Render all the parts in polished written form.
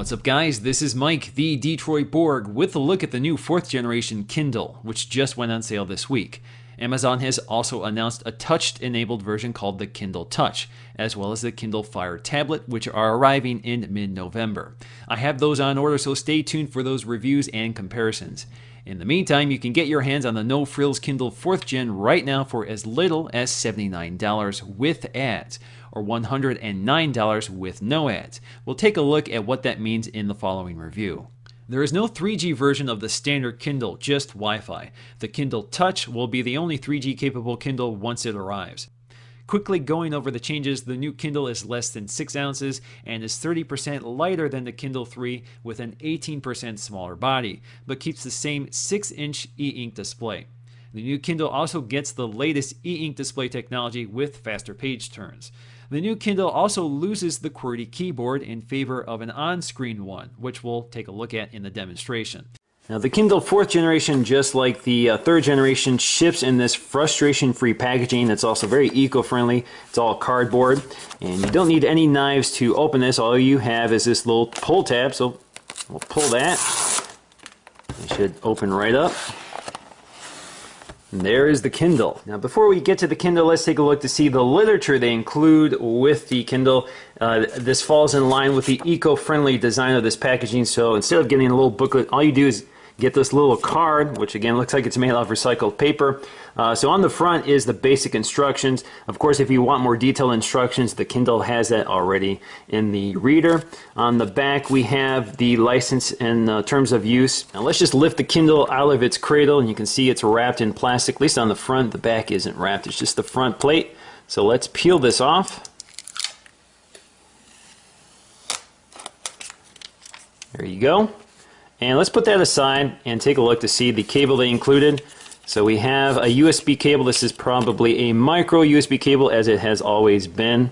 What's up guys, this is Mike, the Detroit Borg, with a look at the new 4th generation Kindle, which just went on sale this week. Amazon has also announced a touch-enabled version called the Kindle Touch, as well as the Kindle Fire tablet, which are arriving in mid-November. I have those on order, so stay tuned for those reviews and comparisons. In the meantime, you can get your hands on the No Frills Kindle 4th Gen right now for as little as $79 with ads, or $109 with no ads. We'll take a look at what that means in the following review. There is no 3G version of the standard Kindle, just Wi-Fi. The Kindle Touch will be the only 3G capable Kindle once it arrives. Quickly going over the changes, the new Kindle is less than 6 ounces and is 30% lighter than the Kindle 3 with an 18% smaller body, but keeps the same 6-inch e-ink display. The new Kindle also gets the latest e-ink display technology with faster page turns. The new Kindle also loses the QWERTY keyboard in favor of an on-screen one, which we'll take a look at in the demonstration. Now the Kindle 4th generation, just like the 3rd generation, ships in this frustration-free packaging that's also very eco-friendly. It's all cardboard, and you don't need any knives to open this. All you have is this little pull tab, so we'll pull that. It should open right up. And there is the Kindle. Now before we get to the Kindle, let's take a look to see the literature they include with the Kindle. This falls in line with the eco-friendly design of this packaging, so instead of getting a little booklet, all you do is get this little card, which again looks like it's made out of recycled paper. So on the front is the basic instructions. Of course, if you want more detailed instructions, the Kindle has that already in the reader. On the back, we have the license and terms of use. Now let's just lift the Kindle out of its cradle, and you can see it's wrapped in plastic, at least on the front. The back isn't wrapped, it's just the front plate. So let's peel this off. There you go. And let's put that aside and take a look to see the cable they included. So we have a USB cable. This is probably a micro USB cable, as it has always been.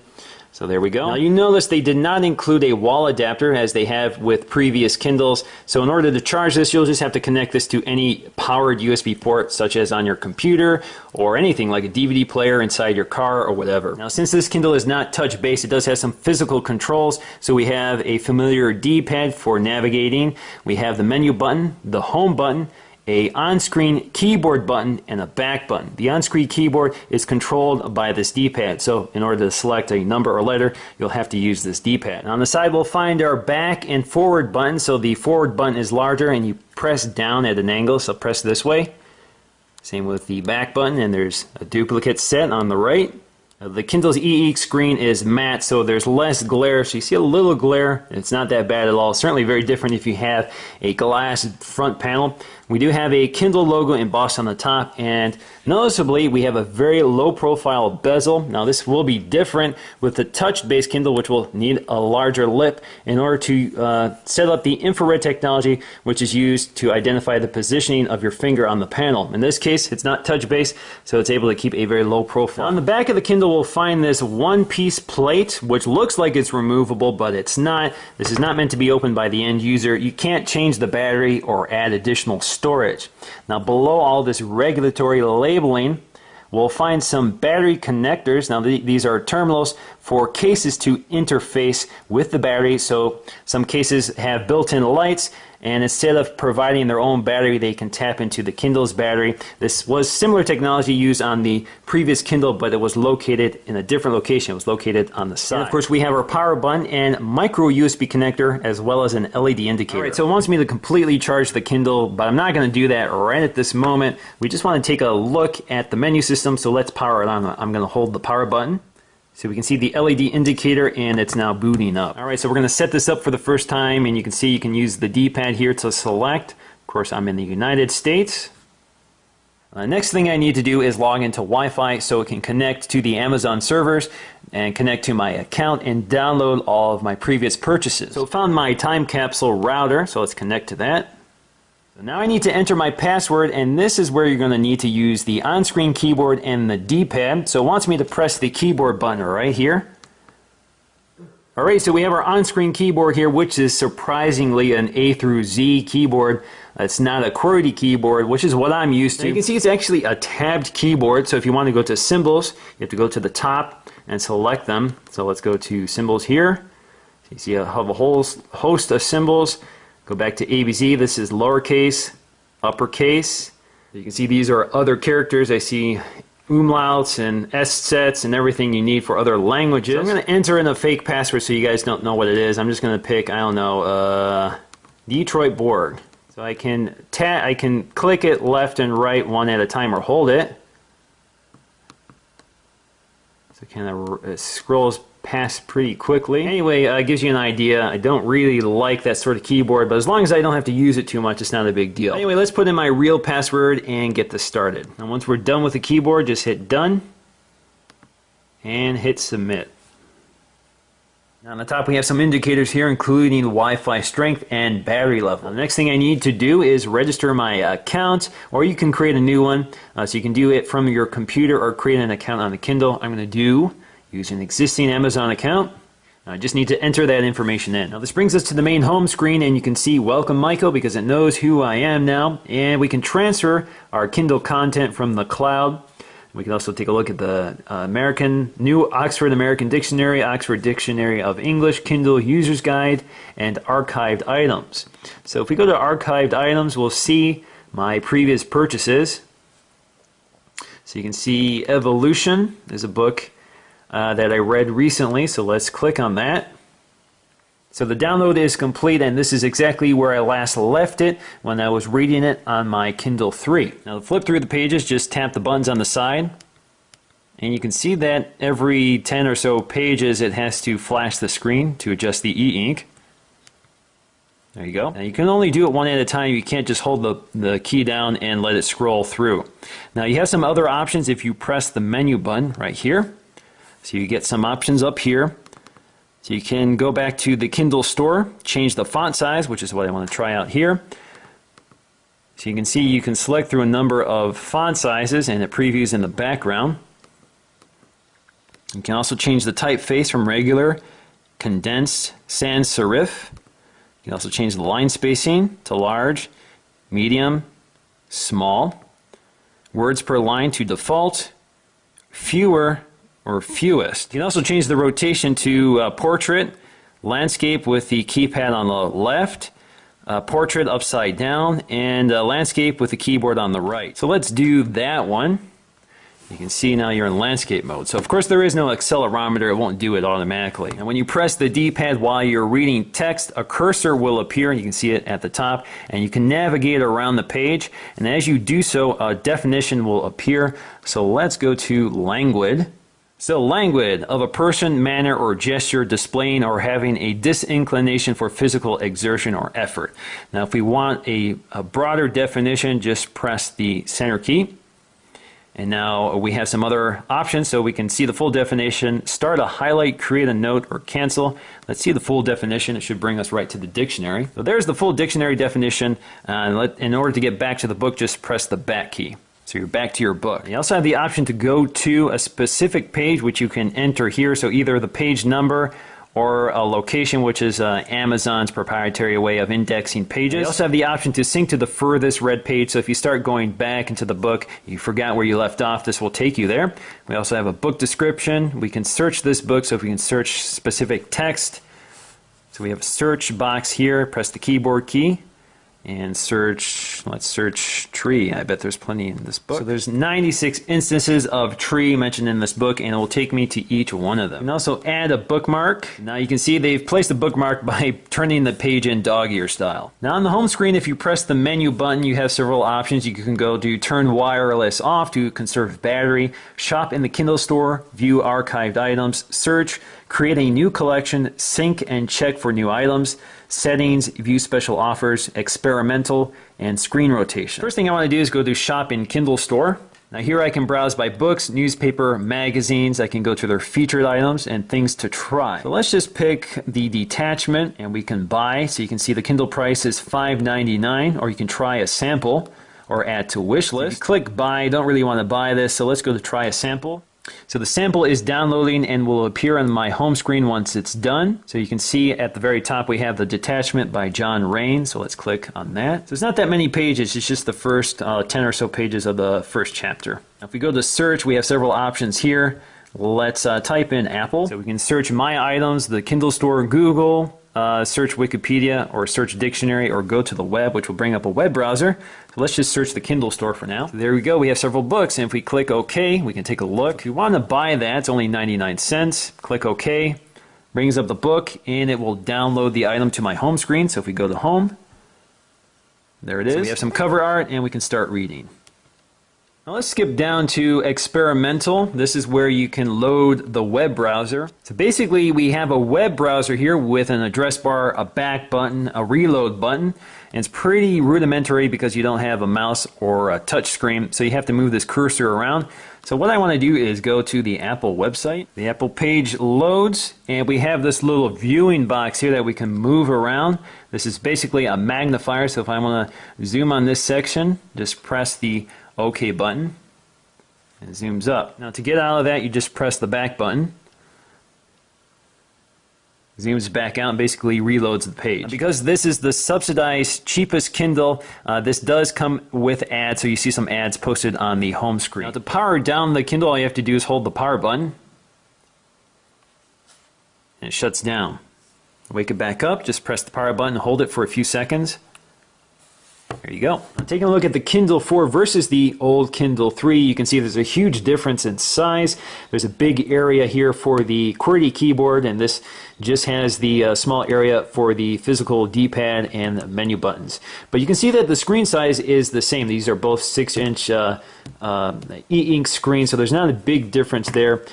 So there we go. Now you notice they did not include a wall adapter as they have with previous Kindles. So in order to charge this, you'll just have to connect this to any powered USB port, such as on your computer or anything like a DVD player inside your car or whatever. Now since this Kindle is not touch-based, it does have some physical controls. So we have a familiar D-pad for navigating. We have the menu button, the home button, a on-screen keyboard button, and a back button. The on-screen keyboard is controlled by this D-pad, so in order to select a number or letter, you'll have to use this D-pad. On the side, we'll find our back and forward button. So the forward button is larger and you press down at an angle, so press this way. Same with the back button, and there's a duplicate set on the right. The Kindle's e-ink screen is matte, so there's less glare, so you see a little glare. It's not that bad at all. Certainly very different if you have a glass front panel. We do have a Kindle logo embossed on the top, and noticeably we have a very low profile bezel. Now this will be different with the touch-based Kindle, which will need a larger lip in order to set up the infrared technology, which is used to identify the positioning of your finger on the panel. In this case, it's not touch-based, so it's able to keep a very low profile. Now, on the back of the Kindle, we'll find this one-piece plate, which looks like it's removable, but it's not. This is not meant to be opened by the end user. You can't change the battery or add additional storage. Now below all this regulatory labeling, we'll find some battery connectors. Now these are terminals for cases to interface with the battery. So some cases have built-in lights, and instead of providing their own battery, they can tap into the Kindle's battery. This was similar technology used on the previous Kindle, but it was located in a different location. It was located on the side. And of course, we have our power button and micro USB connector, as well as an LED indicator. All right, so it wants me to completely charge the Kindle, but I'm not going to do that right at this moment. We just want to take a look at the menu system, so let's power it on. I'm going to hold the power button. So we can see the LED indicator, and it's now booting up. Alright, so we're going to set this up for the first time, and you can see you can use the D-pad here to select. Of course, I'm in the United States. Next thing I need to do is log into Wi-Fi so it can connect to the Amazon servers and connect to my account and download all of my previous purchases. So I found my time capsule router, so let's connect to that. So now I need to enter my password, and this is where you're going to need to use the on-screen keyboard and the D-pad. So it wants me to press the keyboard button right here. Alright, so we have our on-screen keyboard here, which is surprisingly an A through Z keyboard. It's not a QWERTY keyboard, which is what I'm used to. Now you can see it's actually a tabbed keyboard, so if you want to go to symbols, you have to go to the top and select them. So let's go to symbols here. You see I have a whole host of symbols. Go back to ABC. This is lowercase, uppercase. You can see these are other characters. I see umlauts and S sets and everything you need for other languages. So I'm going to enter in a fake password so you guys don't know what it is. I'm just going to pick, I don't know, Detroit Borg. So I can click it left and right one at a time or hold it. So it kind of scrolls past pretty quickly. Anyway, it gives you an idea. I don't really like that sort of keyboard, but as long as I don't have to use it too much, it's not a big deal. Anyway, let's put in my real password and get this started. Now once we're done with the keyboard, just hit done and hit submit. Now on the top we have some indicators here, including Wi-Fi strength and battery level. The next thing I need to do is register my account, or you can create a new one. So you can do it from your computer or create an account on the Kindle. I'm going to use an existing Amazon account. I just need to enter that information in. Now this brings us to the main home screen, and you can see Welcome Michael because it knows who I am now, and we can transfer our Kindle content from the cloud. We can also take a look at the new Oxford American Dictionary, Oxford Dictionary of English, Kindle User's Guide, and archived items. So if we go to archived items, we'll see my previous purchases. So you can see Evolution is a book that I read recently, so let's click on that. So the download is complete, and this is exactly where I last left it when I was reading it on my Kindle 3. Now to flip through the pages, just tap the buttons on the side, and you can see that every 10 or so pages it has to flash the screen to adjust the e-ink. There you go. Now you can only do it one at a time. You can't just hold the key down and let it scroll through. Now you have some other options if you press the menu button right here. So you get some options up here. So you can go back to the Kindle store, change the font size, which is what I want to try out here. So you can see you can select through a number of font sizes, and it previews in the background. You can also change the typeface from regular, condensed, sans serif. You can also change the line spacing to large, medium, small. Words per line to default, fewer, or fewest. You can also change the rotation to portrait, landscape with the keypad on the left, portrait upside down, and landscape with the keyboard on the right. So let's do that one. You can see now you're in landscape mode. So of course there is no accelerometer, it won't do it automatically. And when you press the D-pad while you're reading text, a cursor will appear, and you can see it at the top, and you can navigate around the page, and as you do so, a definition will appear. So let's go to languid. So languid, of a person, manner, or gesture displaying or having a disinclination for physical exertion or effort. Now if we want a broader definition, just press the center key. And now we have some other options so we can see the full definition, start a highlight, create a note, or cancel. Let's see the full definition. It should bring us right to the dictionary. So there's the full dictionary definition. In order to get back to the book, just press the back key. So you're back to your book. You also have the option to go to a specific page, which you can enter here. So either the page number or a location, which is Amazon's proprietary way of indexing pages. You also have the option to sync to the furthest read page. So if you start going back into the book, you forgot where you left off, this will take you there. We also have a book description. We can search this book, so if we can search specific text. So we have a search box here. Press the keyboard key and search, let's search tree. I bet there's plenty in this book. So there's 96 instances of tree mentioned in this book, and it will take me to each one of them. You can also add a bookmark. Now you can see they've placed a bookmark by turning the page in dog-ear style. Now on the home screen, if you press the menu button, you have several options. You can go to turn wireless off to conserve battery, shop in the Kindle store, view archived items, search, create a new collection, sync and check for new items, settings, view special offers, experimental, and screen rotation. First thing I want to do is go to shop in Kindle store. Now here I can browse by books, newspaper, magazines. I can go to their featured items and things to try. So let's just pick the detachment and we can buy. So you can see the Kindle price is $5.99, or you can try a sample or add to wish list. Click buy. Don't really want to buy this, so let's go to try a sample. So the sample is downloading and will appear on my home screen once it's done. So you can see at the very top we have the detachment by John Rain. So let's click on that. So it's not that many pages, it's just the first 10 or so pages of the first chapter. Now if we go to search, we have several options here. Let's type in Apple. So we can search My Items, the Kindle Store, Google, search Wikipedia, or search Dictionary, or go to the web, which will bring up a web browser. So let's just search the Kindle Store for now. So there we go. We have several books, and if we click OK, we can take a look. If you want to buy that, it's only 99 cents. Click OK. Brings up the book, and it will download the item to my home screen. So if we go to Home, there it is. So we have some cover art, and we can start reading. Now let's skip down to experimental. This is where you can load the web browser. So basically we have a web browser here with an address bar, a back button, a reload button. And it's pretty rudimentary because you don't have a mouse or a touch screen, so you have to move this cursor around. So what I want to do is go to the Apple website. The Apple page loads, and we have this little viewing box here that we can move around. This is basically a magnifier, so if I want to zoom on this section, just press the OK button, and it zooms up. Now to get out of that, you just press the back button. Zooms back out and basically reloads the page. Because this is the subsidized, cheapest Kindle, this does come with ads, so you see some ads posted on the home screen. Now to power down the Kindle, all you have to do is hold the power button, and it shuts down. Wake it back up, just press the power button, hold it for a few seconds. There you go. Now, taking a look at the Kindle 4 versus the old Kindle 3, you can see there's a huge difference in size. There's a big area here for the QWERTY keyboard, and this just has the small area for the physical D-pad and the menu buttons. But you can see that the screen size is the same. These are both 6-inch e-ink screens, so there's not a big difference there.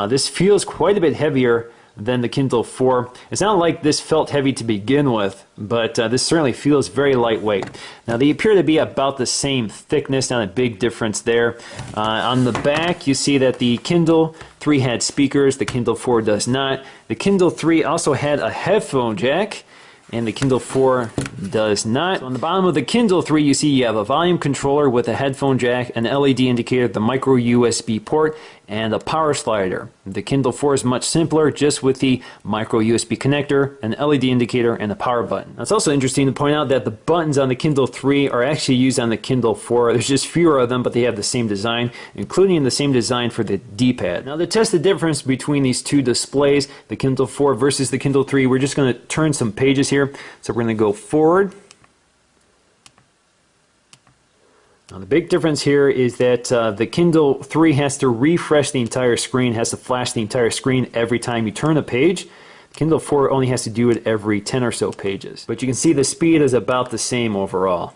This feels quite a bit heavier than the Kindle 4. It's not like this felt heavy to begin with, but this certainly feels very lightweight. Now they appear to be about the same thickness, not a big difference there. On the back you see that the Kindle 3 had speakers, the Kindle 4 does not. The Kindle 3 also had a headphone jack, and the Kindle 4 does not. So on the bottom of the Kindle 3 you see you have a volume controller with a headphone jack, an LED indicator, the micro USB port, and a power slider. The Kindle 4 is much simpler, just with the micro USB connector, an LED indicator, and a power button. Now, it's also interesting to point out that the buttons on the Kindle 3 are actually used on the Kindle 4. There's just fewer of them, but they have the same design, including the same design for the D-pad. Now to test the difference between these two displays, the Kindle 4 versus the Kindle 3, we're just going to turn some pages here. So we're going to go forward. Now the big difference here is that the Kindle 3 has to refresh the entire screen, has to flash the entire screen every time you turn a page. The Kindle 4 only has to do it every 10 or so pages. But you can see the speed is about the same overall.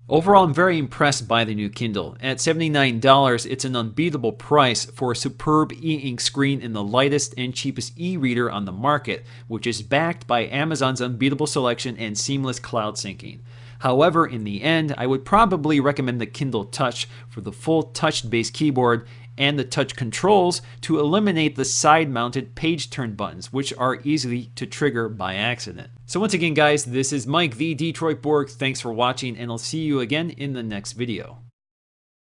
Overall, I'm very impressed by the new Kindle. At $79, it's an unbeatable price for a superb e-ink screen in the lightest and cheapest e-reader on the market, which is backed by Amazon's unbeatable selection and seamless cloud syncing. However, in the end, I would probably recommend the Kindle Touch for the full touch-based keyboard and the touch controls to eliminate the side-mounted page turn buttons, which are easy to trigger by accident. So once again guys, this is Mike the Detroit Borg. Thanks for watching, and I'll see you again in the next video.